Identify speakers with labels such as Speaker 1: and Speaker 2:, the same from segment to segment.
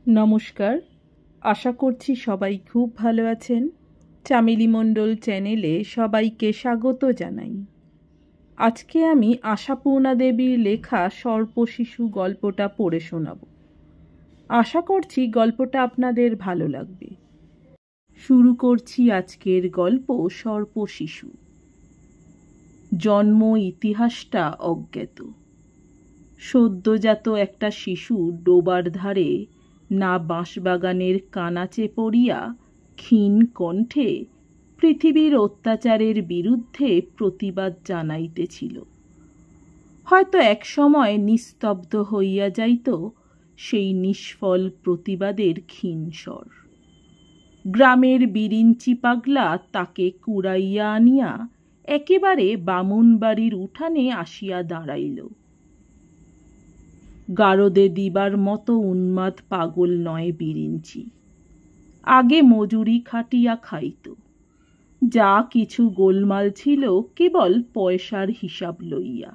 Speaker 1: নমস্কার, আশা করছি সবাই খুব ভালো আছেন। চামেলি মণ্ডল চ্যানেলে সবাইকে স্বাগত জানাই। আজকে আমি আশাপূর্ণা দেবীর লেখা সর্পশিশু গল্পটা পড়ে শোনাব। আশা করছি গল্পটা আপনাদের ভালো লাগবে। শুরু করছি আজকের গল্প সর্পশিশু। জন্ম ইতিহাসটা অজ্ঞাত। সদ্যজাত একটা শিশু ডোবার ধারে না বাঁশবাগানের কানাচে পড়িয়া ক্ষীণ কণ্ঠে পৃথিবীর অত্যাচারের বিরুদ্ধে প্রতিবাদ জানাইতেছিল। হয়তো এক সময় নিস্তব্ধ হইয়া যাইত সেই নিষ্ফল প্রতিবাদের ক্ষীণ স্বর। গ্রামের বিরিঞ্চি পাগলা তাকে কুড়াইয়া আনিয়া একেবারে বামুনবাড়ির উঠানে আসিয়া দাঁড়াইল। গারদে দিবার মতো উন্মাদ পাগল নয় বিরিঞ্চি। আগে মজুরি খাটিয়া খাইত। যা কিছু গোলমাল ছিল কেবল পয়সার হিসাব লইয়া।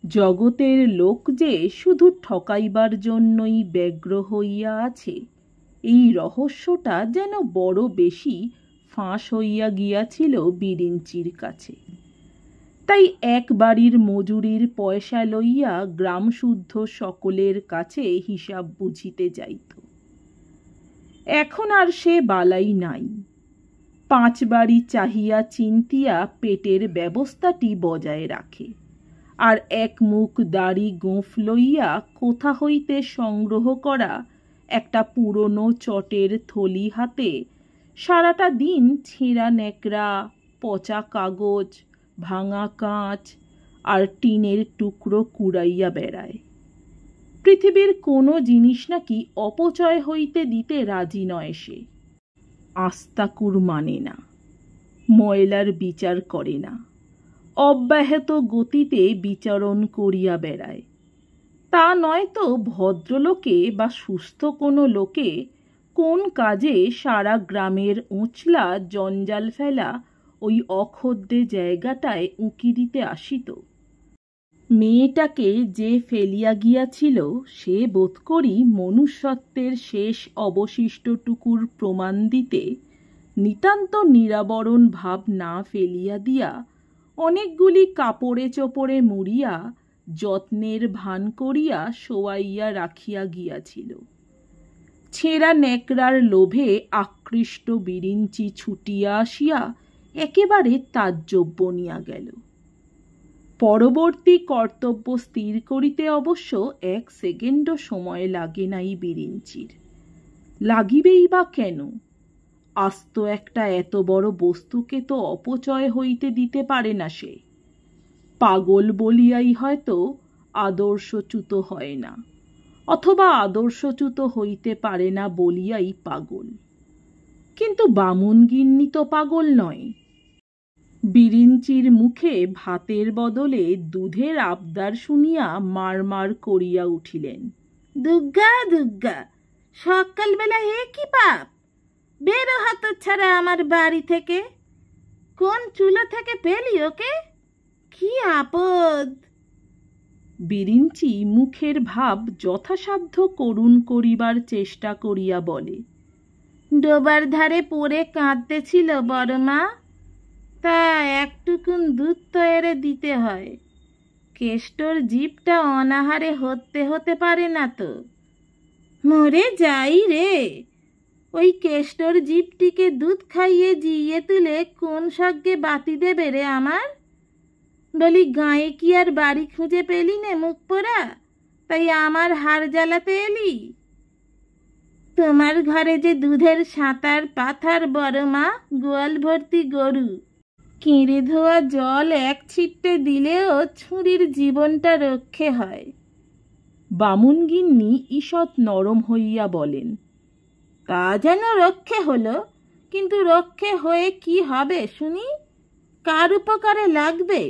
Speaker 1: জগতের লোক যে শুধু ঠকাইবার জন্যই ব্যগ্র হইয়া আছে, এই রহস্যটা যেন বড় বেশি ফাঁস হইয়া গিয়াছিল বিরিঞ্চির কাছে। তাই এক বাড়ির মজুরির পয়সা লইয়া গ্রামশুদ্ধ সকলের কাছে হিসাব বুঝিতে যাইত। এখন আর সে বালাই নাই। 5 বাড়ি চাহিয়া চিন্তিয়া পেটের ব্যবস্থাটি বজায় রাখে, আর এক মুখ দাড়ি গোঁফ লইয়া কোথা হইতে সংগ্রহ করা একটা পুরনো চটের থলি হাতে সারাটা দিন ছেঁড়া ন্যাকড়া, পচা কাগজ, ভাঙা কাঁচ আর টিনের টুকরো কুড়াইয়া বেড়ায়। পৃথিবীর কোনো জিনিস নাকি অপচয় হইতে দিতে রাজি নয় সে। আস্তাকুর মানে না, ময়লার বিচার করে না, অব্যাহত গতিতে বিচরণ করিয়া বেড়ায়। তা নয় তো ভদ্রলোকে বা সুস্থ কোনো লোকে কোন কাজে সারা গ্রামের উঁচলা জঞ্জাল ফেলা ওই অখদ্দে জায়গাটায় উঁকি দিতে আসিত। মেয়েটাকে যে ফেলিয়া গিয়াছিল সে বোধ করি মনুষ্যত্বের শেষ অবশিষ্টটুকুর প্রমাণ দিতে নিতান্ত নিরাবরণ ভাব না ফেলিয়া দিয়া অনেকগুলি কাপড়ে চোপড়ে মুড়িয়া যত্নের ভান করিয়া শোয়াইয়া রাখিয়া গিয়াছিল। ছেঁড়া ন্যাকড়ার লোভে আকৃষ্ট বিরিঞ্চি ছুটিয়া আসিয়া একেবারে তাজ্জব বনিয়া গেল। পরবর্তী কর্তব্য স্থির করিতে অবশ্য 1 সেকেন্ডও সময় লাগে নাই বিরিঞ্চির। লাগিবেই বা কেন? আস্ত একটা এত বড় বস্তুকে তো অপচয় হইতে দিতে পারে না সে। পাগল বলিয়াই হয়তো আদর্শচ্যুত হয় না, অথবা আদর্শচ্যুত হইতে পারে না বলিয়াই পাগল। কিন্তু বামুনগিন্নি তো পাগল নয়। বিরিঞ্চির মুখে ভাতের বদলে দুধের আবদার শুনিয়া মারমার করিয়া উঠিলেন। দুগ্গা দুগ্গা, সকালবেলা এ কি পাপ! বেরো হাত ছাড়া আমার বাড়ি থেকে। কোন চুলো থেকে পেলি ওকে? কি আপদ! বিরিঞ্চি মুখের ভাব যথাসাধ্য করুণ করিবার চেষ্টা করিয়া বলে, ডোবার ধারে পড়ে কাঁদতেছিল বড় মা, তা একটুকুন দুধ তো এরে দিতে হয়। কেষ্টর জিভটা অনাহারে হতে পারে না তো। মরে যাই রে, ওই কেষ্টর জিভটিকে দুধ খাইয়ে জিইয়ে তুলে কোন সজ্ঞে বাতি দেবে রে আমার? বলি, গাঁয়ে কি আর বাড়ি খুঁজে পেলি নে মুখ পোড়া, তাই আমার হাড় জ্বালাতে এলি? তোমার ঘরে যে দুধের সাঁতার পাথার বড় মা, গোয়াল ভর্তি গরু, কেঁড়ে ধোয়া জল এক ছিটে দিলেও ছুরির জীবনটা রক্ষে হয়। বামুনগিন্নি ঈষৎ নরম হইয়া বলেন, তা যেন রক্ষে হলো, কিন্তু রক্ষে হয়ে কি হবে শুনি? কার উপকারে লাগবে?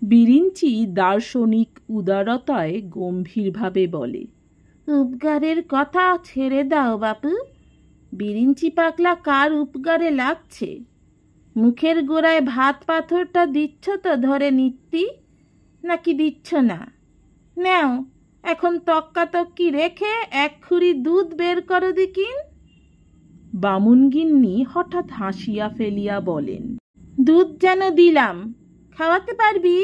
Speaker 1: বিরিঞ্চি দার্শনিক উদারতায় গম্ভীরভাবে বলে, উপকারের কথা ছেড়ে দাও বাপু। বিরিঞ্চি পাগলা কার উপকারে লাগছে? মুখের গোড়ায় ভাত পাথরটা দিচ্ছ তো ধরে নিত্যি, নাকি দিচ্ছ না? নাও, এখন তক্কাতক্কি রেখে এক খুরি দুধ বের করো দেখিন। বামুনগিন্নি হঠাৎ হাসিয়া ফেলিয়া বলেন, দুধ যেন দিলাম, খাওয়াতে পারবি?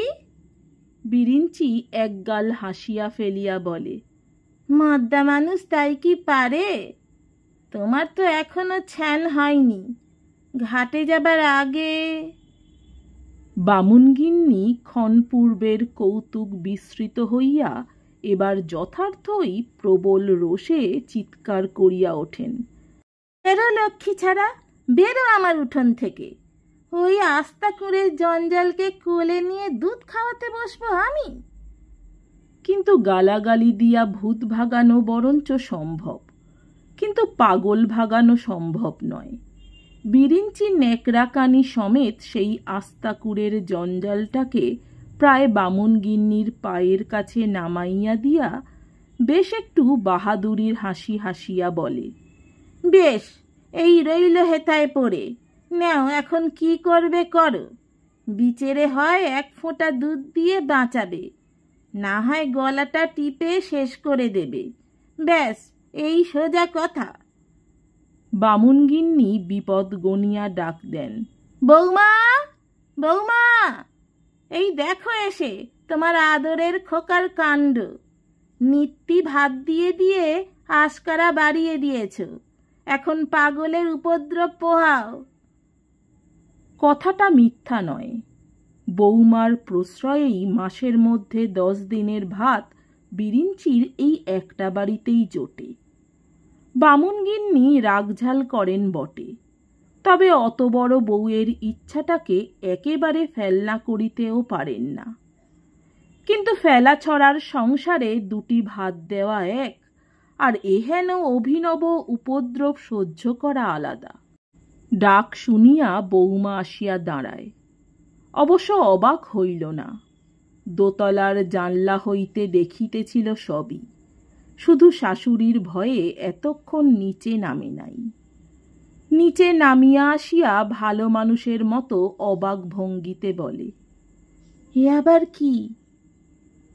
Speaker 1: বিরিঞ্চি একগাল হাসিয়া ফেলিয়া বলে, মদ্দা মানুষ তাই কি পারে? তোমার তো এখনো ছ্যান হয়নি, ঘাটে যাবার আগে। বামুনগিন্নি ক্ষণপূর্বের কৌতুক বিস্মৃত হইয়া এবার যথার্থই প্রবল রোষে চিৎকার করিয়া ওঠেন, বেরো লক্ষ্মী ছাড়া, বেরো আমার উঠোন থেকে। ওই আস্তা কুঁড়ের জঞ্জালকে কোলে নিয়ে দুধ খাওয়াতে বসবো আমি? কিন্তু গালাগালি দিয়া ভূত ভাগানো বরঞ্চ সম্ভব, কিন্তু পাগল ভাগানো সম্ভব নয়। বিরিঞ্চি নেকড়াকানি সমেত সেই আস্তাকুড়ের জঞ্জালটাকে প্রায় বামুনগিন্নির পায়ের কাছে নামাইয়া দিয়া বেশ একটু বাহাদুরির হাসি হাসিয়া বলে, বেশ, এই রইল হেথায় পড়ে, নাও এখন কি করবে করো। বিচেরে হয় এক ফোঁটা দুধ দিয়ে বাঁচাবে, না হয় গলাটা টিপে শেষ করে দেবে, ব্যাস এই সোজা কথা। বামুনগিন্নি বিপদ গনিয়া ডাক দেন, বৌমা, বৌমা, এই দেখো এসে তোমার আদরের খোকার কাণ্ড। নিত্যি ভাত দিয়ে দিয়ে আশকারা বাড়িয়ে দিয়েছ, এখন পাগলের উপদ্রব পোহাও। কথাটা মিথ্যা নয়। বৌমার প্রশ্রয়েই মাসের মধ্যে 10 দিনের ভাত বিরিঞ্চির এই একটা বাড়িতেই জোটে। বামুনগিন্নি রাগঝাল করেন বটে, তবে অত বড় বউয়ের ইচ্ছাটাকে একেবারে ফেলনা করিতেও পারেন না। কিন্তু ফেলা ছড়ার সংসারে দুটি ভাত দেওয়া এক, আর এহেন অভিনব উপদ্রব সহ্য করা আলাদা। ডাক শুনিয়া বৌমা আসিয়া দাঁড়ায়। অবশ্য অবাক হইল না। দোতলার জানলা হইতে দেখিতেছিল সবই, শুধু শাশুড়ির ভয়ে এতক্ষণ নিচে নামে নাই। নিচে নামিয়া আসিয়া ভালো মানুষের মতো অবাক ভঙ্গিতে বলে, এ আবার কি?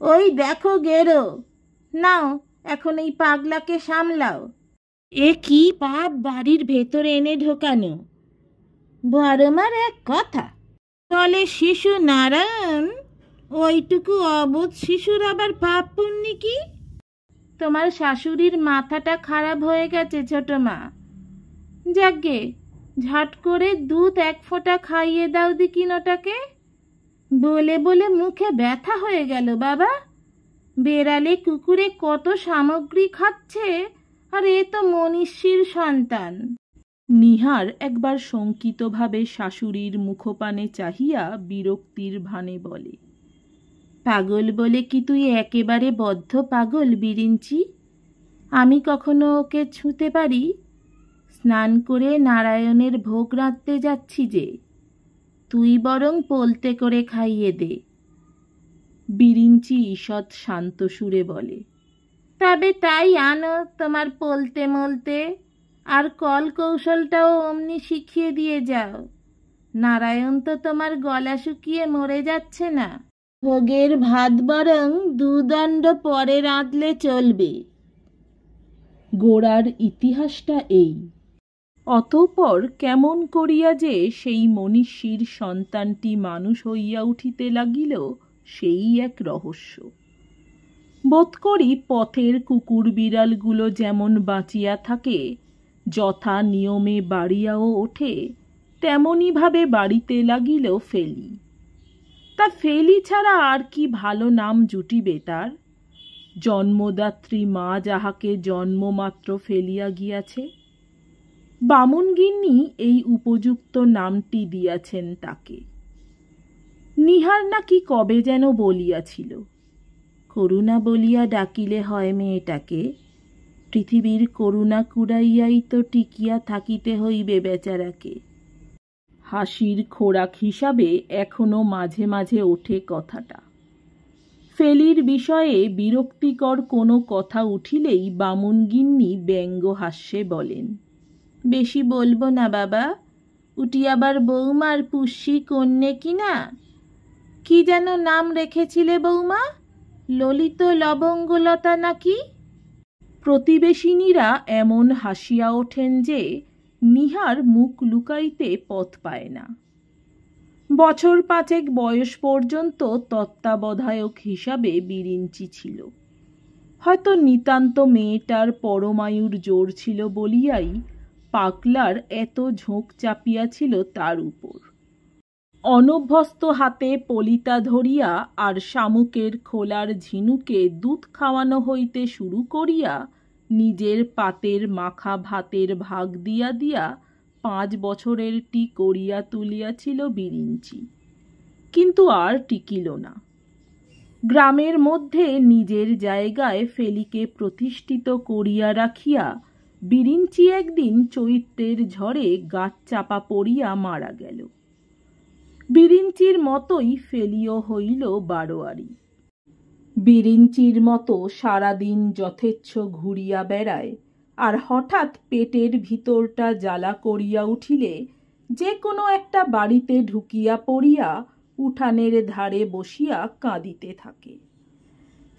Speaker 1: ওই দেখো গেরো, নাও এখন এই পাগলাকে সামলাও। এ কি পাপ বাড়ির ভেতরে এনে ঢোকানো! বড়মার এক কথা, তলে শিশু নারায়ণ, ওইটুকু অবোধ শিশুর আবার পাপ পুণ্যি কি? তোমার শাশুড়ির মাথাটা খারাপ হয়ে গেছে ছোট মা। যাকগে, ঝট করে দুধ এক ফোঁটা খাইয়ে দাও দিকিন ওটাকে। বলে বলে মুখে ব্যথা হয়ে গেল বাবা। বেড়ালে কুকুরে কত সামগ্রী খাচ্ছে, আর এ তো মনীষীর সন্তান। নিহার একবার শঙ্কিতভাবে শাশুড়ির মুখপানে চাহিয়া বিরক্তির ভানে বলে, পাগল বলে কি তুই একেবারে বদ্ধ পাগল বিরিঞ্চি? আমি কখনো ওকে ছুঁতে পারি? স্নান করে নারায়ণের ভোগ রাঁধতে যাচ্ছি যে, তুই বরং পোলতে করে খাইয়ে দে। বিরিঞ্চি ঈষৎ শান্ত সুরে বলে, তবে তাই আনো তোমার পোলতে মলতে, আর কল কৌশলটাও অমনি শিখিয়ে দিয়ে যাও। নারায়ণ তো তোমার গলা শুকিয়ে মরে যাচ্ছে না। ভোগের ভাত বরং 2 দণ্ড পরে রাঁধলে চলবে। গোড়ার ইতিহাসটা এই। অতঃপর কেমন করিয়া যে সেই মনীষীর সন্তানটি মানুষ হইয়া উঠিতে লাগিল, সেই এক রহস্য। বোধ করি পথের কুকুর বিড়ালগুলো যেমন বাঁচিয়া থাকে, যথা নিয়মে বাড়িয়াও ওঠে, তেমনিভাবে বাড়িতে লাগিল ফেলি। তা ফেলি ছাড়া আর কি ভালো নাম জুটিবে তার? জন্মদাত্রী মা যাহাকে জন্মমাত্র ফেলিয়া গিয়াছে, বামুনগিন্নি এই উপযুক্ত নামটি দিয়াছেন তাকে। নিহার নাকি কবে যেন বলিয়াছিল, করুণা বলিয়া ডাকিলে হয় মেয়েটাকে, পৃথিবীর করুণা কুড়াইয়াই তো টিকিয়া থাকিতে হইবে বেচারাকে। হাসির খোরাক হিসাবে এখনো মাঝে মাঝে ওঠে কথাটা। ফেলির বিষয়ে বিরক্তিকর কোনো কথা উঠিলেই বামুনগিন্নি ব্যঙ্গ হাস্যে বলেন, বেশি বলবো না বাবা, উটি আবার বৌমার পুষ্যি কন্যে কিনা। কি যেন নাম রেখেছিলে বৌমা? ললিত লবঙ্গলতা নাকি? প্রতিবেশিনীরা এমন হাসিয়া ওঠেন যে নিহার মুখ লুকাইতে পথ পায় না। বছর 5 বয়স পর্যন্ত তত্ত্বাবধায়ক হিসাবে বিরিঞ্চি ছিল। হয়তো নিতান্ত মেয়েটার পরমায়ুর জোর ছিল বলিয়াই পাগলার এত ঝোঁক চাপিয়াছিল তার উপর। অনভ্যস্ত হাতে পলিতা ধরিয়া আর শামুকের খোলার ঝিনুকে দুধ খাওয়ানো হইতে শুরু করিয়া নিজের পাতের মাখা ভাতের ভাগ দিয়া দিয়া 5 বছরের টি করিয়া তুলিয়াছিল বিরিঞ্চি, কিন্তু আর টিকিল না। গ্রামের মধ্যে নিজের জায়গায় ফেলিকে প্রতিষ্ঠিত করিয়া রাখিয়া বিরিঞ্চি একদিন চৈত্রের ঝড়ে গাছ চাপা পড়িয়া মারা গেল। বিরিঞ্চির মতোই ফেলিও হইল বারোয়ারি। বিরিঞ্চির মতো সারাদিন যথেচ্ছ ঘুরিয়া বেড়ায়, আর হঠাৎ পেটের ভিতরটা জ্বালা করিয়া উঠিলে যে কোনো একটা বাড়িতে ঢুকিয়া পড়িয়া উঠানের ধারে বসিয়া কাঁদিতে থাকে।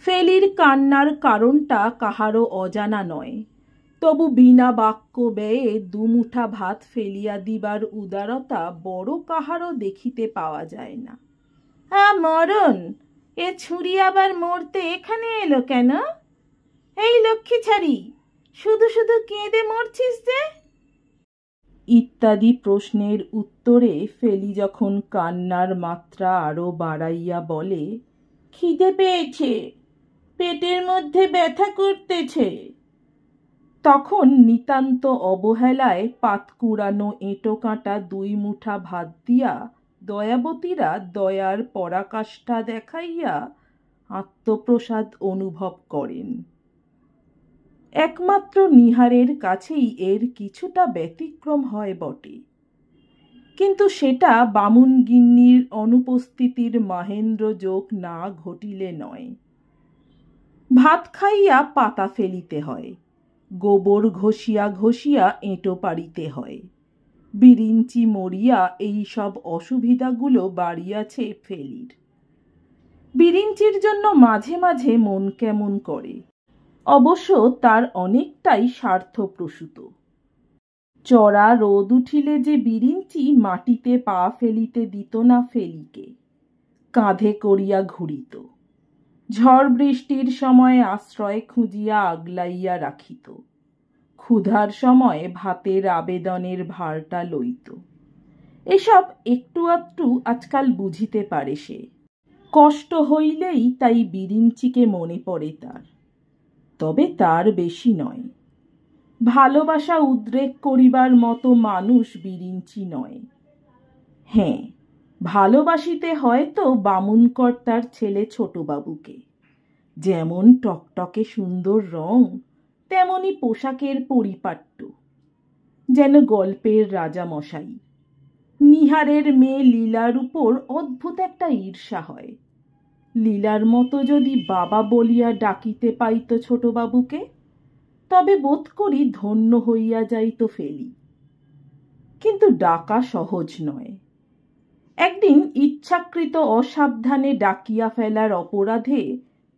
Speaker 1: ফেলির কান্নার কারণটা কাহারও অজানা নয়, তবু বিনা বাক্য ব্যয়ে 2 মুঠা ভাত ফেলিয়া দিবার উদারতা বড় কাহারও দেখিতে পাওয়া যায় না। মরণ, এ ছুরি আবার মরতে এখানে এলো কেন? এই লক্ষ্মী ছাড়ি, শুধু শুধু কেঁদে মরছিস যে? ইত্যাদি প্রশ্নের উত্তরে ফেলি যখন কান্নার মাত্রা আরো বাড়াইয়া বলে, খিদে পেয়েছে, পেটের মধ্যে ব্যথা করতেছে, তখন নিতান্ত অবহেলায় পাতকুড়ানো এঁটো কাঁটা 2 মুঠা ভাত দিয়া দয়াবতীরা দয়ার পরাকাষ্ঠা দেখাইয়া আত্মপ্রসাদ অনুভব করেন। একমাত্র নিহারের কাছেই এর কিছুটা ব্যতিক্রম হয় বটে, কিন্তু সেটা বামুন গিন্নির অনুপস্থিতির মাহেন্দ্র যোগ না ঘটিলে নয়। ভাত খাইয়া পাতা ফেলিতে হয়, গোবর ঘষিয়া ঘষিয়া এঁটো পাড়িতে হয়। বিরিঞ্চি মরিয়া এই সব অসুবিধাগুলো বাড়িয়াছে ফেলির। বিরিঞ্চির জন্য মাঝে মাঝে মন কেমন করে, অবশ্য তার অনেকটাই স্বার্থপ্রসূত। চড়া রোদ উঠিলে যে বিরিঞ্চি মাটিতে পা ফেলিতে দিত না ফেলিকে, কাঁধে করিয়া ঘুরিত। ঝড় বৃষ্টির সময় আশ্রয় খুঁজিয়া আগলাইয়া রাখিত। ক্ষুধার সময় ভাতের আবেদনের ভারটা লইত। এসব একটু আধটু আজকাল বুঝিতে পারে সে। কষ্ট হইলেই তাই বিরিঞ্চিকে মনে পড়ে তার, তবে তার বেশি নয়। ভালোবাসা উদ্রেক করিবার মতো মানুষ বিরিঞ্চি নয়। হ্যাঁ, ভালোবাসিতে হয়তো বামুনকর্তার ছেলে ছোটবাবুকে। যেমন টকটকে সুন্দর রং, তেমনি পোশাকের পরিপাট্য, যেন গল্পের রাজামশাই। নিহারের মেয়ে লীলার উপর অদ্ভুত একটা ঈর্ষা হয়। লীলার মতো যদি বাবা বলিয়া ডাকিতে পাইত ছোটবাবুকে, তবে বোধ করি ধন্য হইয়া যাইত ফেলি। কিন্তু ডাকা সহজ নয়। একদিন ইচ্ছাকৃত অসাবধানে ডাকিয়া ফেলার অপরাধে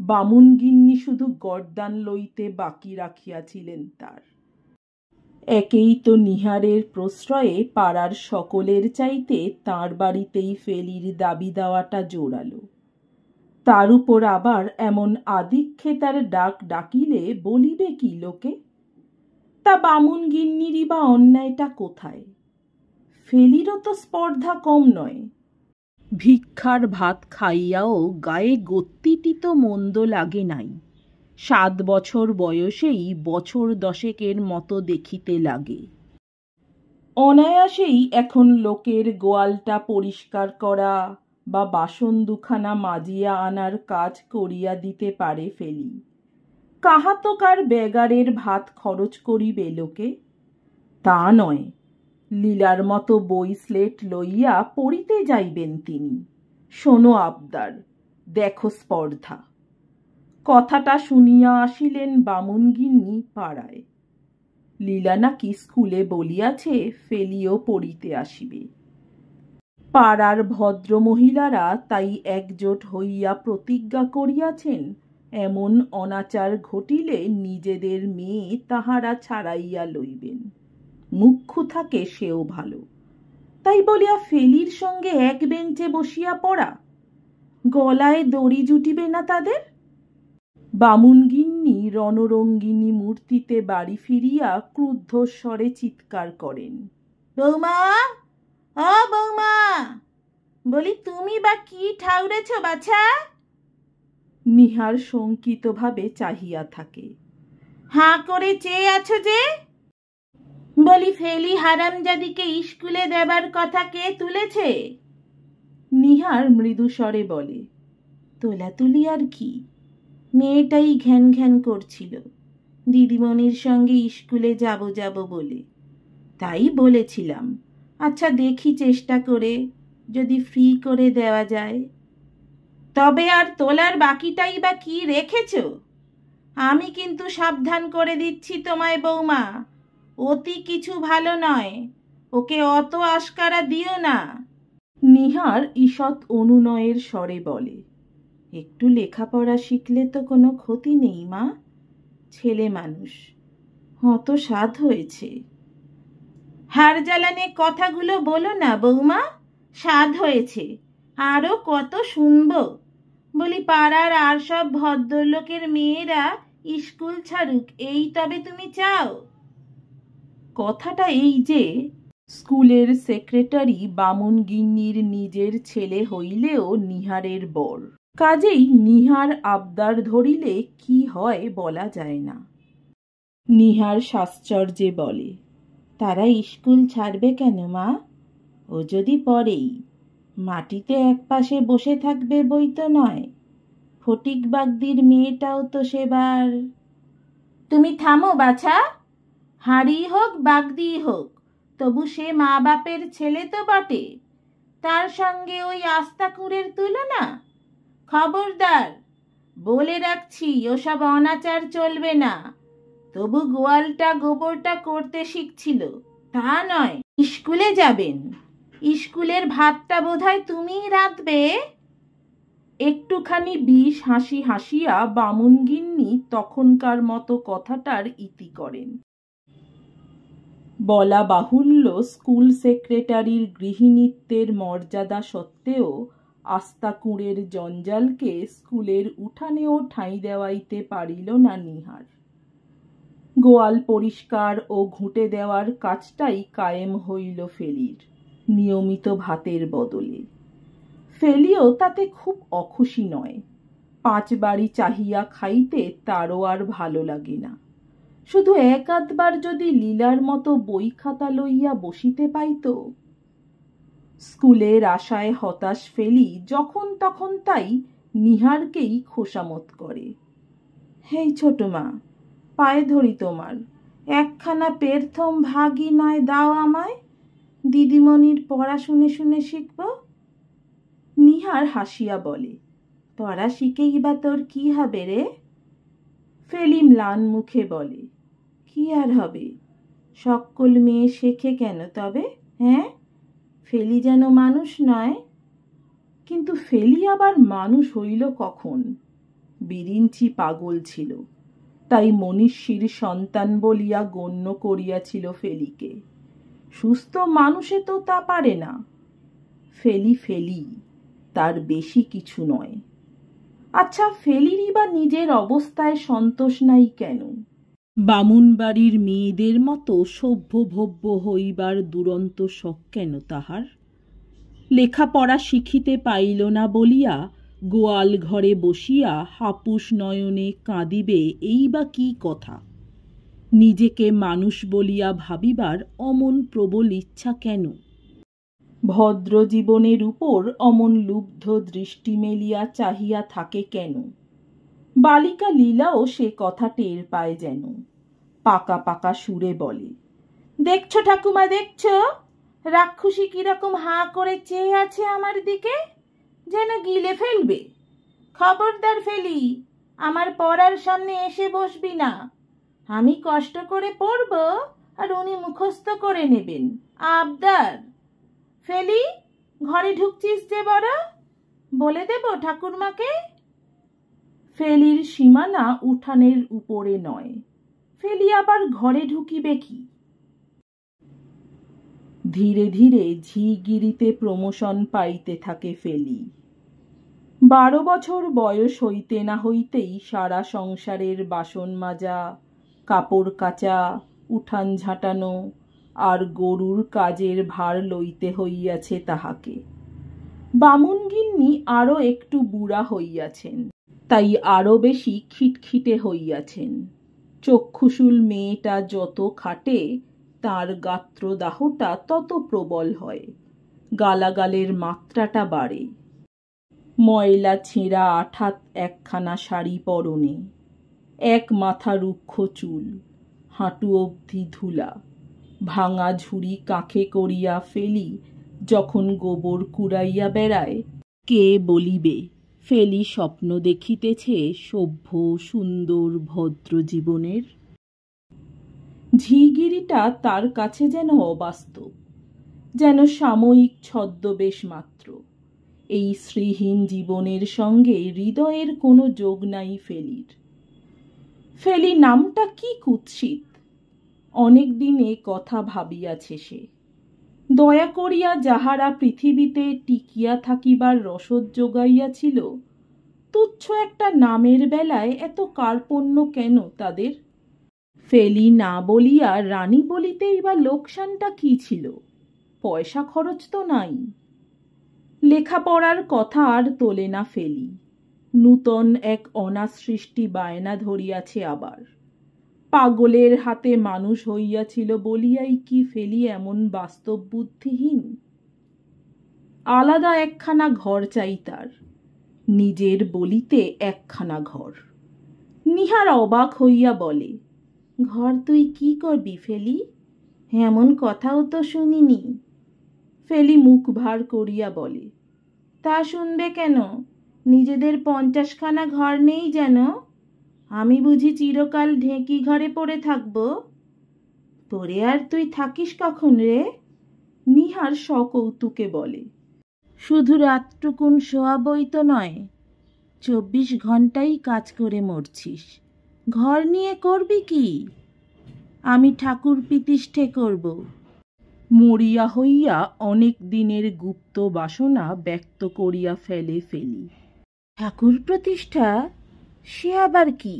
Speaker 1: বামুন গিন্নি শুধু গর্দান লইতে বাকি রাখিয়াছিলেন তার। একেই তো নিহারের প্রশ্রয়ে পাড়ার সকলের চাইতে তাঁর বাড়িতেই ফেলির দাবি দেওয়াটা জোরালো। তার উপর আবার এমন আদিক্ষেতার ডাক ডাকিলে বলিবে কি লোকে? তা বামুন গিন্নিরই বা অন্যায়টা কোথায়? ফেলিরও তো স্পর্ধা কম নয়। ভিক্ষার ভাত খাইয়াও গায়ে গত্তিটি তো মন্দ লাগে নাই। 7 বছর বয়সেই বছর 10 মতো দেখিতে লাগে। অনায়াসেই এখন লোকের গোয়ালটা পরিষ্কার করা বা বাসন দুখানা মাজিয়া আনার কাজ করিয়া দিতে পারে ফেলি। কাহাতকার বেগারের ভাত খরচ করিবে লোকে? তা নয়, লীলার মতো বই স্লেট লইয়া পড়িতে যাইবেন তিনি। শোনো আবদার, দেখো স্পর্ধা। কথাটা শুনিয়া আসিলেন বামুন গিন্নি পাড়ায়। লীলা নাকি স্কুলে বলিয়াছে ফেলিও পড়িতে আসিবে। পাড়ার ভদ্রমহিলারা তাই একজোট হইয়া প্রতিজ্ঞা করিয়াছেন, এমন অনাচার ঘটিলে নিজেদের মেয়ে তাহারা ছাড়াইয়া লইবেন, মুখ্য থাকে সেও ভালো। তাই বলিয়া ফেলির সঙ্গে এক বেঞ্চে বসিয়া পড়া, গলায় দড়ি জুটিবে না তাদের? বামুনগিন্নি রণরঙ্গিনী মূর্তিতে বাড়ি ফিরিয়া ক্রুদ্ধ স্বরে চিৎকার করেন, বৌমা, ও বৌমা, বলি তুমি বা কি ঠাউরেছ বাছা? নিহার শঙ্কিতভাবে চাহিয়া থাকে। হাঁ করে চেয়ে আছো যে? বলি ফেলি হারামজাদিকে স্কুলে দেবার কথা কে তুলেছে? নিহার মৃদু স্বরে বলে, তোলাতুলি আর কি, মেয়েটাই ঘ্যান ঘ্যান করছিল দিদিমণির সঙ্গে স্কুলে যাব বলে। তাই বলেছিলাম, আচ্ছা দেখি চেষ্টা করে যদি ফ্রি করে দেওয়া যায়। তবে আর তোলার বাকিটাই বা কি রেখেছ? আমি কিন্তু সাবধান করে দিচ্ছি তোমায় বৌমা, অতি কিছু ভালো নয়, ওকে অত আশকারা দিও না। নিহার ঈষৎ অনুনয়ের স্বরে বলে, একটু লেখাপড়া শিখলে তো কোনো ক্ষতি নেই মা, ছেলে মানুষ, অত সাধ হয়েছে। হার জ্বালানে কথাগুলো বলো না বৌমা, সাধ হয়েছে, আরো কত শুনবো। বলি পাড়ার আর সব ভদ্রলোকের মেয়েরা স্কুল ছাড়ুক, এই তবে তুমি চাও? কথাটা এই যে, স্কুলের সেক্রেটারি বামুনগিন্নির নিজের ছেলে হইলেও নিহারের বর, কাজেই নিহার আবদার ধরিলে কি হয় বলা যায় না। নিহার সাশ্চর্যে বলে, তারা স্কুল ছাড়বে কেন মা? ও যদি পড়েই মাটিতে একপাশে বসে থাকবে বই তো নয়, ফটিক বাগদির মেয়েটাও তো সেবার। তুমি থামো বাছা, হাড়ি হোক বাগদি হোক, তবু সে মা বাপের ছেলে তো বটে, তার সঙ্গে ওই আস্তাকুঁড়ের তুলনা? খবরদার, বলে রাখছি ওসব অনাচার চলবে না। তবু গোয়ালটা গোবরটা করতে শিখছিল, তা নয় স্কুলে যাবেন, স্কুলের ভাতটা বোধহয় তুমিই রাঁধবে। একটুখানি বিষ হাসি হাসিয়া বামুনগিন্নি তখনকার মতো কথাটার ইতি করেন। বলা বাহুল্য, স্কুল সেক্রেটারির গৃহিণীত্বের মর্যাদা সত্ত্বেও আস্তাকুঁড়ের জঞ্জালকে স্কুলের উঠানেও ঠাঁই দেওয়াইতে পারিল না নিহার। গোয়াল পরিষ্কার ও ঘুঁটে দেওয়ার কাজটাই কায়েম হইল ফেলির, নিয়মিত ভাতের বদলে। ফেলিও তাতে খুব অখুশি নয়, 5 বাড়ি চাহিয়া খাইতে তারও আর ভালো লাগে না। শুধু এক আধবার যদি লীলার মতো বই খাতা লইয়া বসিতে পাইত। স্কুলের আশায় হতাশ ফেলি যখন তখন তাই নিহারকেই খোসামত করে। হেই ছোট মা, পায়ে ধরি তোমার, একখানা পেরথম ভাগই নয় দাও আমায়, দিদিমণির পড়া শুনে শুনে শিখব। নিহার হাসিয়া বলে, পড়া শিখেই বা তোর কি হবে রে? ফেলি ম্লান মুখে বলে, কি আর হবে, সকল মেয়ে শেখে কেন তবে? হ্যাঁ, ফেলি যেন মানুষ নয়। কিন্তু ফেলি আবার মানুষ হইল কখন? বিরিঞ্চি পাগল ছিল, তাই মনীষীর সন্তান বলিয়া গণ্য করিয়াছিল ফেলিকে। সুস্থ মানুষে তো তা পারে না। ফেলি ফেলি, তার বেশি কিছু নয়। আচ্ছা, ফেলিরই বা নিজের অবস্থায় সন্তোষ নাই কেন? বামুনবাড়ির মেয়েদের মতো সভ্য ভব্য হইবার দুরন্ত শখ কেন তাহার? লেখাপড়া শিখিতে পাইল না বলিয়া গোয়াল ঘরে বসিয়া হাপুস নয়নে কাঁদিবে, এই বা কি কথা? নিজেকে মানুষ বলিয়া ভাবিবার অমন প্রবল ইচ্ছা কেন? ভদ্র জীবনের উপর অমন লুব্ধ দৃষ্টি মেলিয়া চাহিয়া থাকে কেন? বালিকা লীলাও সে কথা টের পায় যেন, পাকা পাকা সুরে বলে, দেখছো ঠাকুমা, দেখছো রাক্ষসী কিরকম হাঁ করে চেয়ে আছে আমার দিকে, যেন গিলে ফেলবে। খবরদার ফেলি, আমার পড়ার সামনে এসে বসবি না। আমি কষ্ট করে পড়ব আর উনি মুখস্থ করে নেবেন, আবদার। ফেলি, ঘরে ঢুকছিস যে বড়, বলে দেব ঠাকুরমাকে? ফেলির সীমানা উঠানের উপরে নয়, ফেলি আবার ঘরে ঢুকিবে কি? ধীরে ধীরে ঝিগিরিতে প্রমোশন পাইতে থাকে ফেলি। 12 বছর বয়স হইতে না হইতেই সারা সংসারের বাসন মাজা, কাপড় কাচা, উঠান ঝাঁটানো আর গরুর কাজের ভার লইতে হইয়াছে তাহাকে। বামুনগিন্নি আরও একটু বুড়া হইয়াছেন, তাই আরও বেশি খিটখিটে হইয়াছেন। চক্ষুশূল মেয়েটা যত খাটে তার গাত্রদাহটা তত প্রবল হয়, গালাগালের মাত্রাটা বাড়ে। ময়লা ছেঁড়া আঠাত একখানা শাড়ি পরনে, এক মাথা রুক্ষ চুল, হাঁটু অবধি ধুলা, ভাঙা ঝুড়ি কাঁখে করিয়া ফেলি যখন গোবর কুড়াইয়া বেড়ায়, কে বলিবে ফেলি স্বপ্ন দেখিতেছে সভ্য সুন্দর ভদ্র জীবনের? ঝিগিরিটা তার কাছে যেন অবাস্তব, যেন সাময়িক ছদ্মবেশ মাত্র। এই শ্রীহীন জীবনের সঙ্গে হৃদয়ের কোনো যোগ নাই ফেলির। ফেলি নামটা কি কুৎসিত! অনেক দিনে কথা ভাবিয়াছে সে। দয়া করিয়া যাহারা পৃথিবীতে টিকিয়া থাকিবার রসদ যোগাইয়াছিল, তুচ্ছ একটা নামের বেলায় এত কার্পণ্য কেন তাদের? ফেলি না বলিয়া রানী বলিতেই বা লোকসানটা কি ছিল? পয়সা খরচ তো নাই। লেখাপড়ার কথা আর তোলে না ফেলি। নূতন এক অনাসৃষ্টি বায়না ধরিয়াছে আবার। পাগলের হাতে মানুষ হইয়াছিল বলিয়াই কি ফেলি এমন বাস্তব বুদ্ধিহীন? আলাদা একখানা ঘর চাই তার, নিজের বলিতে একখানা ঘর। নিহার অবাক হইয়া বলে, ঘর তুই কি করবি ফেলি? এমন কথাও তো শুনিনি। ফেলি মুখ ভার করিয়া বলে, তা শুনবে কেন? নিজেদের 50খানা ঘর নেই যেন? আমি বুঝি চিরকাল ঢেঁকি ঘরে পড়ে থাকব? পড়ে আর তুই থাকিস কখন রে? নিহার সকৌতুকে বলে, শুধু রাতটুকুন শোয়াবই তো নয়, 24 ঘন্টাই কাজ করে মরছিস। ঘর নিয়ে করবি কি? আমি ঠাকুর প্রতিষ্ঠে করব। মরিয়া হইয়া অনেক দিনের গুপ্ত বাসনা ব্যক্ত করিয়া ফেলে ফেলি। ঠাকুর প্রতিষ্ঠা? সে আবার কি?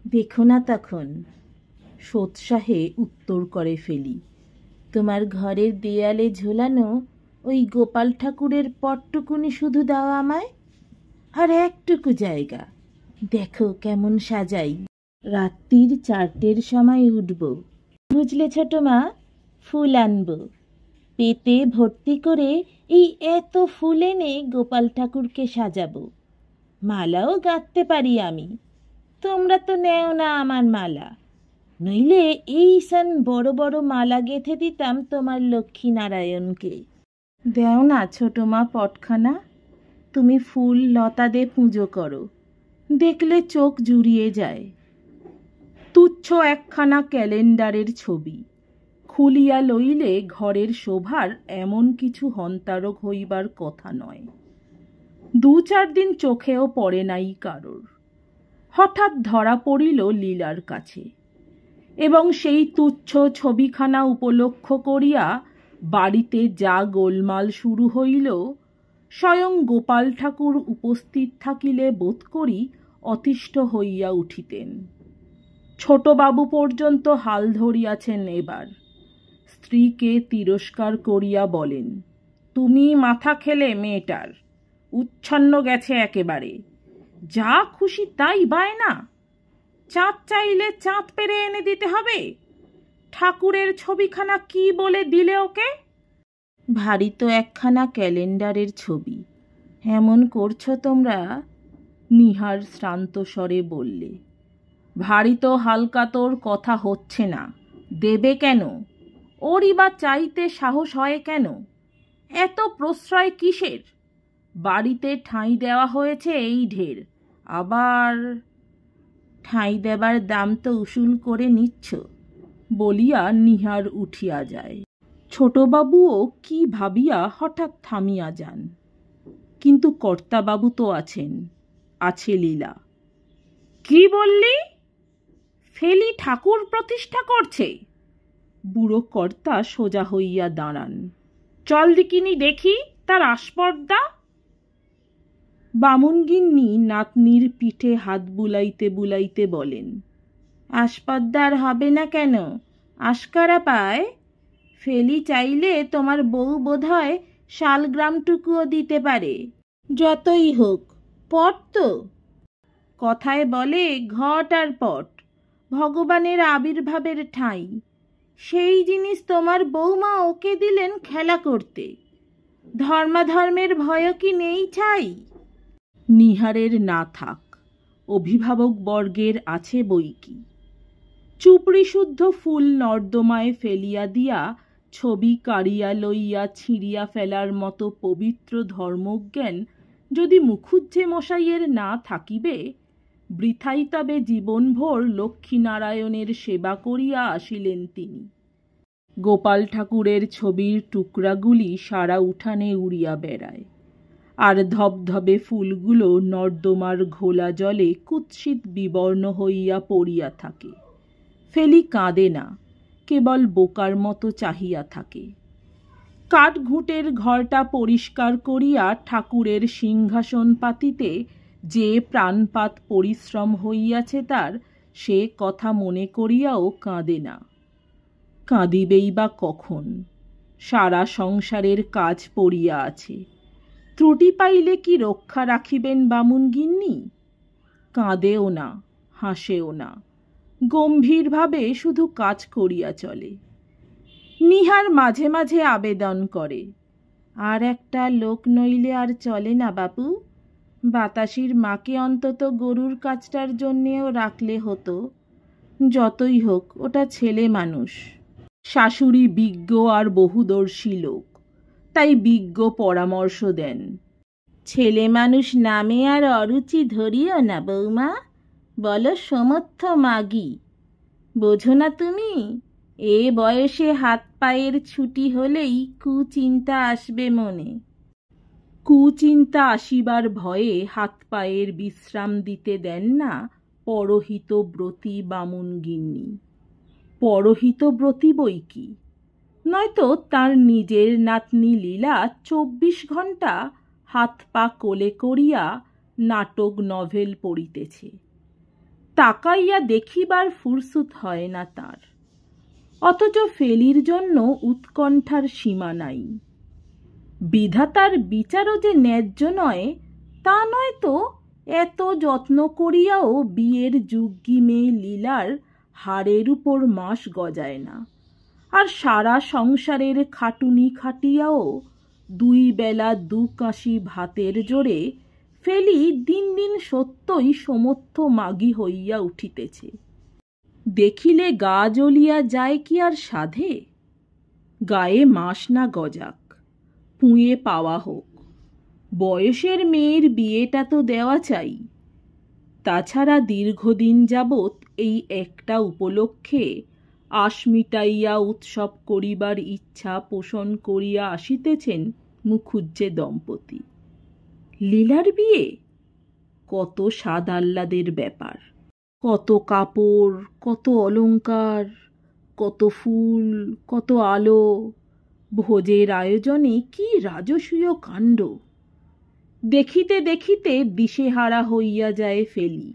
Speaker 1: দেখো না তখন, সোৎসাহে উত্তর করে ফেলি। তোমার ঘরের দেয়ালে ঝোলানো ওই গোপাল ঠাকুরের পটটুকুনি শুধু দাও আমায়, আর একটুকু জায়গা। দেখো কেমন সাজাই। রাত্রির 4টের সময় উঠব, বুঝলে ছোট মা? ফুল আনব, পেতে ভর্তি করে এই এত ফুল এনে গোপাল ঠাকুরকে সাজাবো। মালাও গাঁথতে পারি আমি, তোমরা তো নেও না আমার মালা। নইলে এই সান বড় বড় মালা গেঁথে দিতাম তোমার লক্ষ্মী নারায়ণকে। দেও না ছোট মা পটখানা, তুমি ফুল লতা দিয়ে পুজো করো, দেখলে চোখ জুড়িয়ে যায়। তুচ্ছ একখানা ক্যালেন্ডারের ছবি, খুলিয়া লইলে ঘরের শোভার এমন কিছু হন্তারক হইবার কথা নয়। 2-4 দিন চোখেও পড়ে নাই কারোর। হঠাৎ ধরা পড়িল লীলার কাছে, এবং সেই তুচ্ছ ছবিখানা উপলক্ষ করিয়া বাড়িতে যা গোলমাল শুরু হইল, স্বয়ং গোপাল ঠাকুর উপস্থিত থাকিলে বোধ করি অতিষ্ঠ হইয়া উঠিতেন। ছোটবাবু পর্যন্ত হাল ধরিয়াছেন এবার। স্ত্রীকে তিরস্কার করিয়া বলেন, তুমি মাথা খেলে মেয়েটার, উচ্ছন্ন গেছে একেবারে। যা খুশি তাই বায়না। চাঁদ চাইলে চাঁদ পেরে এনে দিতে হবে। ঠাকুরের ছবিখানা কি বলে দিলে ওকে? ভারী তো একখানা ক্যালেন্ডারের ছবি, এমন করছো তোমরা? নিহার শ্রান্ত স্বরে বললে। ভারী তো হালকা তোর কথা হচ্ছে না, দেবে কেন? ওরই বা চাইতে সাহস হয় কেন? এত প্রশ্রয় কিসের? বাড়িতে ঠাঁই দেওয়া হয়েছে এই ঢের, আবার ঠাঁই দেবার দাম তো উসুল করে নিচ্ছ, বলিয়া নিহার উঠিয়া যায়। ছোটবাবুও কি ভাবিয়া হঠাৎ থামিয়া যান। কিন্তু কর্তাবাবু তো আছেন, আছে লীলা। কি বললি? ফেলি ঠাকুর প্রতিষ্ঠা করছে? বুড়ো কর্তা সোজা হইয়া দাঁড়ান। চল দিকিনি দেখি তার আস্পর্দা। বামুনগিন্নি নাতনির পিঠে হাত বুলাইতে বুলাইতে বলেন, আস্পর্দার হবে না কেন? আশকারা পায়। ফেলি চাইলে তোমার বউ বোধহয় শালগ্রামটুকুও দিতে পারে। যতই হোক, পট তো। কথায় বলে ঘট আর পট ভগবানের আবির্ভাবের ঠাঁই। সেই জিনিস তোমার বৌমা ওকে দিলেন খেলা করতে। ধর্মাধর্মের ভয় কি নেই ছাই? নিহারের না থাক, অভিভাবক বর্গের আছে বই কি। চুপড়িশুদ্ধ ফুল নর্দমায় ফেলিয়া দিয়া ছবি কাড়িয়া লইয়া ছিঁড়িয়া ফেলার মতো পবিত্র ধর্মজ্ঞান যদি মুখুজ্জে মশাইয়ের না থাকিবে, বৃথাই তবে জীবনভর লক্ষ্মীনারায়ণের সেবা করিয়া আসিলেন তিনি। গোপাল ঠাকুরের ছবির টুকরাগুলি সারা উঠানে উড়িয়া বেড়ায়, আর ধবধবে ফুলগুলো নর্দমার ঘোলা জলে কুৎসিত বিবর্ণ হইয়া পড়িয়া থাকে। ফেলি কাঁদে না, কেবল বোকার মতো চাহিয়া থাকে। কাঠঘুঁটের ঘরটা পরিষ্কার করিয়া ঠাকুরের সিংহাসন পাতিতে যে প্রাণপাত পরিশ্রম হইয়াছে তার, সে কথা মনে করিয়াও কাঁদে না। কাঁদিবেই বা কখন? সারা সংসারের কাজ পড়িয়া আছে। ত্রুটি পাইলে কি রক্ষা রাখিবেন বামুনগিন্নি? কাঁদেও না, হাসেও না, গম্ভীরভাবে শুধু কাজ করিয়া চলে। নিহার মাঝে মাঝে আবেদন করে, আর একটা লোক নইলে আর চলে না বাপু। বাতাসির মাকে অন্তত গরুর কাজটার জন্যেও রাখলে হতো। যতই হোক, ওটা ছেলে মানুষ। শাশুড়ি বিজ্ঞ আর বহুদর্শী লোক, তাই বিজ্ঞ পরামর্শ দেন। ছেলে মানুষ নামে আর অরুচি ধরিও না বৌমা, বলো সমর্থ মাগি। বোঝো না তুমি? এ বয়সে হাত পায়ের ছুটি হলেই কুচিন্তা আসবে মনে। কুচিন্তা আসিবার ভয়ে হাত পায়ের বিশ্রাম দিতে দেন না পরহিতব্রতী বামুনগিন্নি। পরহিতব্রতী বই কি, নয়তো তার নিজের নাতনি লীলা 24 ঘণ্টা হাত পা কোলে করিয়া নাটক নভেল পড়িতেছে। তাকাইয়া দেখিবার ফুরসুত হয় না তার। অথচ ফেলির জন্য উৎকণ্ঠার সীমা নাই। বিধাতার বিচারও যে ন্যায্য নয় তা নয় তো, এত যত্ন করিয়াও বিয়ের যুগ্গী মেয়ে লীলার হাড়ের উপর মাস গজায় না। আর সারা সংসারের খাটুনি খাটিয়াও 2 বেলা 2 কাশি ভাতের জোরে ফেলি দিন দিন সত্যই সমর্থ মাগি হইয়া উঠিতেছে। দেখিলে গা জ্বলিয়া যায় কি আর সাধে? গায়ে মাস না গজাক, পুঁয়ে পাওয়া হোক, বয়সের মেয়ের বিয়েটা তো দেওয়া চাই। তাছাড়া দীর্ঘদিন যাবৎ এই একটা উপলক্ষে আশ মিটাইয়া উৎসব করিবার ইচ্ছা পোষণ করিয়া আসিতেছেন মুখুজ্জে দম্পতি। লীলার বিয়ে কত স্বাদ আহ্লাদের ব্যাপার, কত কাপড়, কত অলংকার, কত ফুল, কত আলো। ভোজের আয়োজনে কি রাজসূয় কাণ্ড! দেখিতে দেখিতে দিশেহারা হইয়া যায় ফেলি।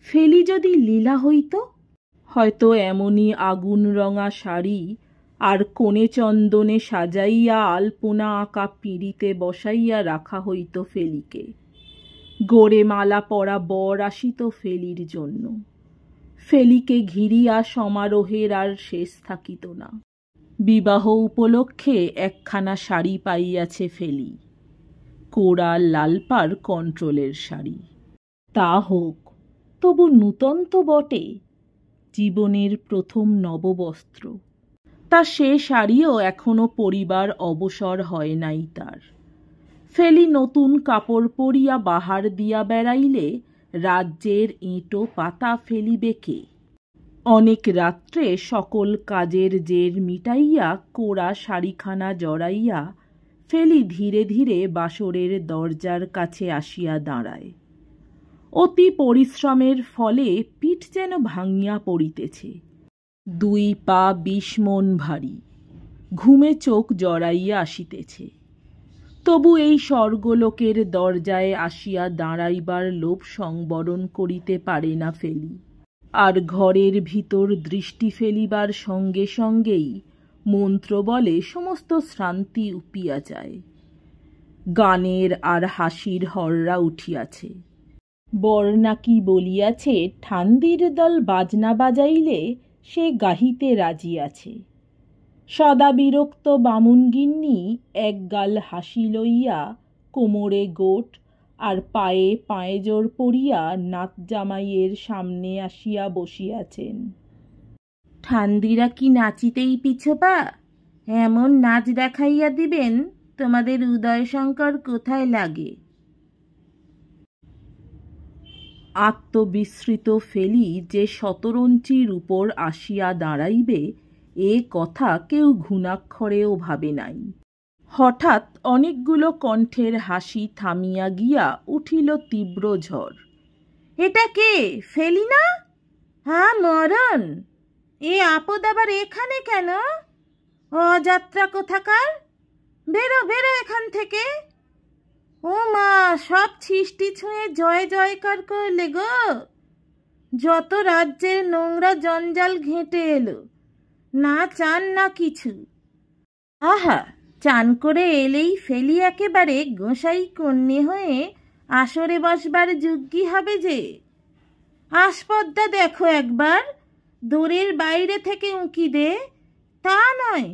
Speaker 1: ফেলি যদি লীলা হইত, হয়তো এমনই আগুন রঙা শাড়ি আর কোণে চন্দনে সাজাইয়া আলপনা আঁকা পিঁড়িতে বসাইয়া রাখা হইত ফেলিকে। গোড়ে মালা পরা বর আসিত ফেলির জন্য। ফেলিকে ঘিরিয়া সমারোহের আর শেষ থাকিত না। বিবাহ উপলক্ষে একখানা শাড়ি পাইয়াছে ফেলি, কোড়া লালপার কন্ট্রোলের শাড়ি। তা হোক, তবু নূতন তো বটে, জীবনের প্রথম নববস্ত্র। তা সে শাড়িও এখনো পরিবার অবসর হয় নাই তার। ফেলি নতুন কাপড় পরিয়া বাহার দিয়া বেড়াইলে রাজ্যের ইঁটো পাতা ফেলিবে কে? অনেক রাত্রে সকল কাজের জের মিটাইয়া কোড়া শাড়িখানা জড়াইয়া ফেলি ধীরে ধীরে বাসরের দরজার কাছে আসিয়া দাঁড়ায়। অতি পরিশ্রমের ফলে পিঠ যেন ভাঙিয়া পড়িতেছে, 2 পা 20 মণ ভারী, ঘুমে চোখ জড়াইয়া আসিতেছে। তবু এই স্বর্গলোকের দরজায় আসিয়া দাঁড়াইবার লোভ সংবরণ করিতে পারে না ফেলি। আর ঘরের ভিতর দৃষ্টি ফেলিবার সঙ্গে সঙ্গেই মন্ত্র বলে সমস্ত শ্রান্তি উপিয়া যায়। গানের আর হাসির হররা উঠিয়াছে। বর নাকি বলিয়াছে ঠান্দির দল বাজনা বাজাইলে সে গাহিতে রাজি আছে। সদা বিরক্ত বামুনগিন্নি এক গাল হাসি লইয়া কোমরে গোট আর পায়ে পায়েজোর পরিয়া নাত জামাইয়ের সামনে আসিয়া বসিয়াছেন। ঠান্দিরা কি নাচিতেই পিছপা? এমন নাচ দেখাইয়া দিবেন তোমাদের উদয়শঙ্কর কোথায় লাগে। আত্মবিস্মৃত ফেলি যে শতরঞ্চির উপর আসিয়া দাঁড়াইবে এ কথা কেউ ঘুণাক্ষরেও ভাবে নাই। হঠাৎ অনেকগুলো কণ্ঠের হাসি থামিয়া গিয়া উঠিল তীব্র ঝড়। এটা কে, ফেলি না? হ্যাঁ মরণ, এ আপদ আবার এখানে কেন? অযাত্রা কোথাকার, বেরো বেরো এখান থেকে। ও মা, সব ছিষ্টি ছুঁয়ে জয় জয়কার করলে গো। যত রাজ্যের নোংরা জঞ্জাল ঘেঁটে এলো, না চান না কিছু। আহা, চান করে এলেই ফেলি একেবারে গোসাই কন্যে হয়ে আসরে বসবার যোগ্যী হবে যে। আসপদ্দা দেখো একবার, দোরের বাইরে থেকে উঁকি দে, তা নয়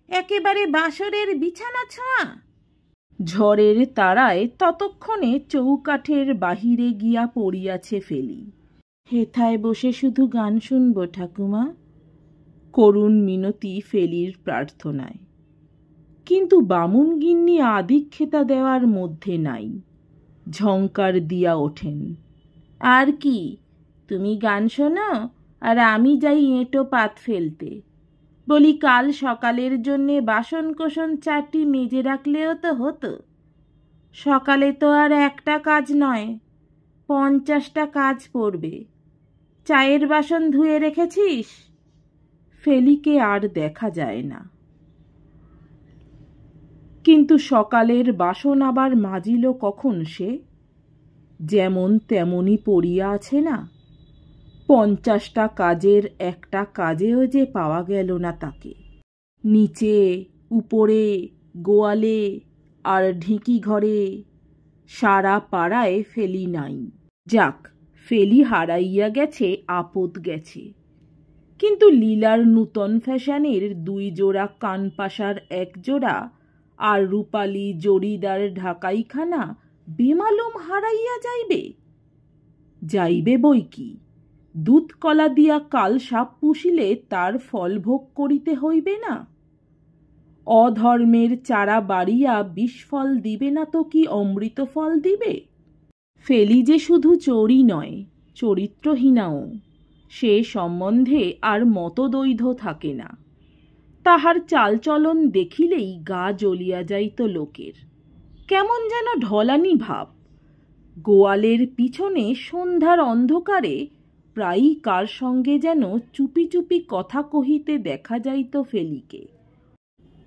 Speaker 1: একেবারে বাসরের বিছানা ছোঁয়া। ঝড়ের তারায় ততক্ষণে চৌকাঠের বাহিরে গিয়া পড়িয়াছে ফেলি। হেথায় বসে শুধু গান শুনব ঠাকুমা, করুণ মিনতি ফেলির প্রার্থনায়। কিন্তু বামুনগিন্নি আদিক্ষেতা দেওয়ার মধ্যে নাই, ঝংকার দিয়া ওঠেন। আর কি, তুমি গান শোনো আর আমি যাই এঁটো পাত ফেলতে। বলি, কাল সকালের জন্যে বাসন কোসন 4টি মেজে রাখলেও তো হতো। সকালে তো আর একটা কাজ নয়, 50টা কাজ পড়বে। চায়ের বাসন ধুয়ে রেখেছিস? ফেলিকে আর দেখা যায় না। কিন্তু সকালের বাসন আবার মাজিল কখন সে? যেমন তেমনই পড়িয়া আছে না। 50টা কাজের একটা কাজেও যে পাওয়া গেল না তাকে। নিচে, উপরে, গোয়ালে আর ঢেঁকি ঘরে, সারা পাড়ায় ফেলি নাই। যাক, ফেলি হারাইয়া গেছে, আপদ গেছে। কিন্তু লীলার নূতন ফ্যাশনের 2 জোড়া কানপাশার 1 জোড়া আর রূপালি জরিদার ঢাকাইখানা বেমালুম হারাইয়া যাইবে? যাইবে বই কি, দুধ কলা দিয়া কাল সাপ পুষিলে তার ফল ভোগ করিতে হইবে না? অধর্মের চারা বাড়িয়া বিষফল দিবে না তো কি অমৃত ফল দিবে? ফেলি যে শুধু চোরই নয়, চরিত্রহীনাও। সে সম্বন্ধে আর মতদ্বৈধ থাকে না। তাহার চালচলন দেখিলেই গা জ্বলিয়া যাইত লোকের। কেমন যেন ঢলানি ভাব। গোয়ালের পিছনে সন্ধ্যার অন্ধকারে প্রায়ই কার সঙ্গে যেন চুপি চুপি কথা কহিতে দেখা যাইত ফেলিকে।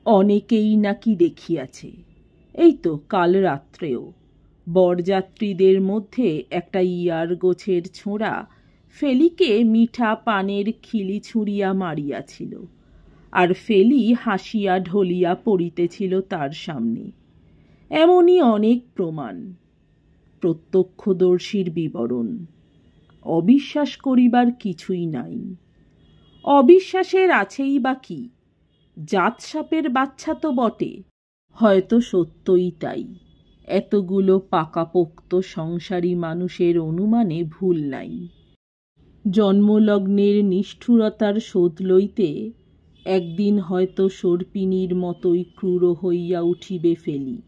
Speaker 1: অনেকেই নাকি দেখিয়াছে। এই তো কাল রাত্রেও বরযাত্রীদের মধ্যে একটা ইয়ার গোছের ছোঁড়া ফেলিকে মিঠা পানের খিলি ছুঁড়িয়া মারিয়াছিল, আর ফেলি হাসিয়া ঢলিয়া পড়িতেছিল তার সামনে। এমনই অনেক প্রমাণ, প্রত্যক্ষদর্শীর বিবরণ। অবিশ্বাস করিবার কিছুই নাই। অবিশ্বাসের আছেই বা কি? জাতসাপের বাচ্চা তো বটে। হয়তো সত্যই তাই। এতগুলো পাকাপোক্ত সংসারী মানুষের অনুমানে ভুল নাই। জন্মলগ্নের নিষ্ঠুরতার শোধ লইতে একদিন হয়তো সর্পিনীর মতোই ক্রূর হইয়া উঠিবে ফেলি,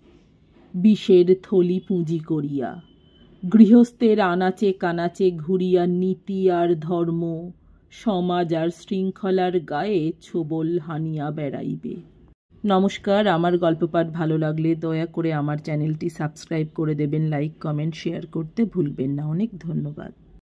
Speaker 1: বিষের থলি পুঁজি করিয়া। গৃহস্থের আনাচে কানাচে ঘুরিয়া নীতি আর ধর্ম, সমাজ আর শৃঙ্খলার গায়ে ছোবল হানিয়া বেড়াইবে। নমস্কার, আমার গল্প পাঠ ভালো লাগলে দয়া করে আমার চ্যানেলটি সাবস্ক্রাইব করে দেবেন, লাইক কমেন্ট শেয়ার করতে ভুলবেন না। অনেক ধন্যবাদ।